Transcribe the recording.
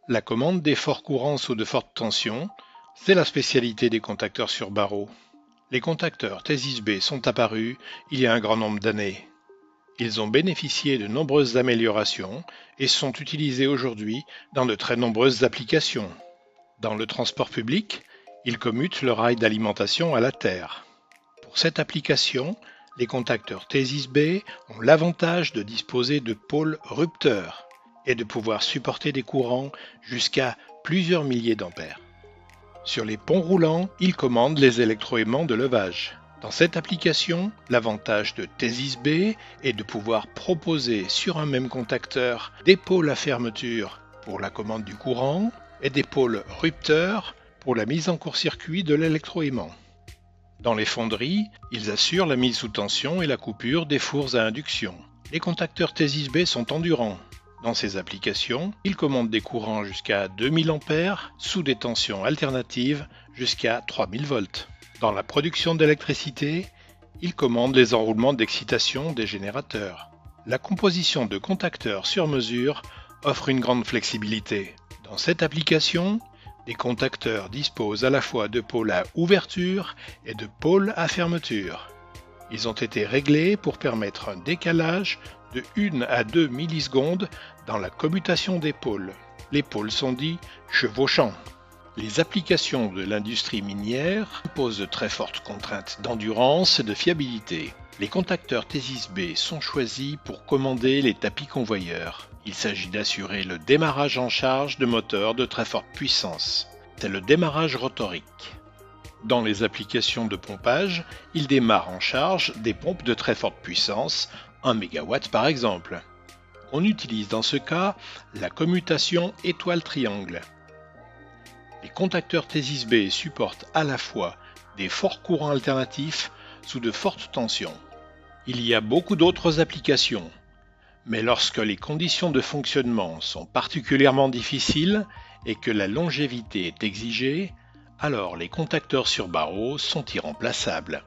La commande des forts courants sous de fortes tensions, c'est la spécialité des contacteurs sur barreaux. Les contacteurs Thesis B sont apparus il y a un grand nombre d'années. Ils ont bénéficié de nombreuses améliorations et sont utilisés aujourd'hui dans de très nombreuses applications. Dans le transport public, ils commutent le rail d'alimentation à la terre. Pour cette application, les contacteurs Thesis B ont l'avantage de disposer de pôles rupteurs et de pouvoir supporter des courants jusqu'à plusieurs milliers d'ampères. Sur les ponts roulants, ils commandent les électroaimants de levage. Dans cette application, l'avantage de Thesis B est de pouvoir proposer sur un même contacteur des pôles à fermeture pour la commande du courant et des pôles rupteurs pour la mise en court-circuit de l'électroaimant. Dans les fonderies, ils assurent la mise sous tension et la coupure des fours à induction. Les contacteurs Thesis B sont endurants. Dans ces applications, ils commandent des courants jusqu'à 2000 A sous des tensions alternatives jusqu'à 3000 volts. Dans la production d'électricité, ils commandent les enroulements d'excitation des générateurs. La composition de contacteurs sur mesure offre une grande flexibilité. Dans cette application, les contacteurs disposent à la fois de pôles à ouverture et de pôles à fermeture. Ils ont été réglés pour permettre un décalage de 1 à 2 millisecondes dans la commutation des pôles. Les pôles sont dits chevauchants. Les applications de l'industrie minière imposent de très fortes contraintes d'endurance et de fiabilité. Les contacteurs Thesis B sont choisis pour commander les tapis convoyeurs. Il s'agit d'assurer le démarrage en charge de moteurs de très forte puissance. C'est le démarrage rotorique. Dans les applications de pompage, il démarre en charge des pompes de très forte puissance, 1 MW par exemple. On utilise dans ce cas la commutation étoile-triangle. Les contacteurs Thesis B supportent à la fois des forts courants alternatifs sous de fortes tensions. Il y a beaucoup d'autres applications, mais lorsque les conditions de fonctionnement sont particulièrement difficiles et que la longévité est exigée, alors les contacteurs sur barreaux sont irremplaçables.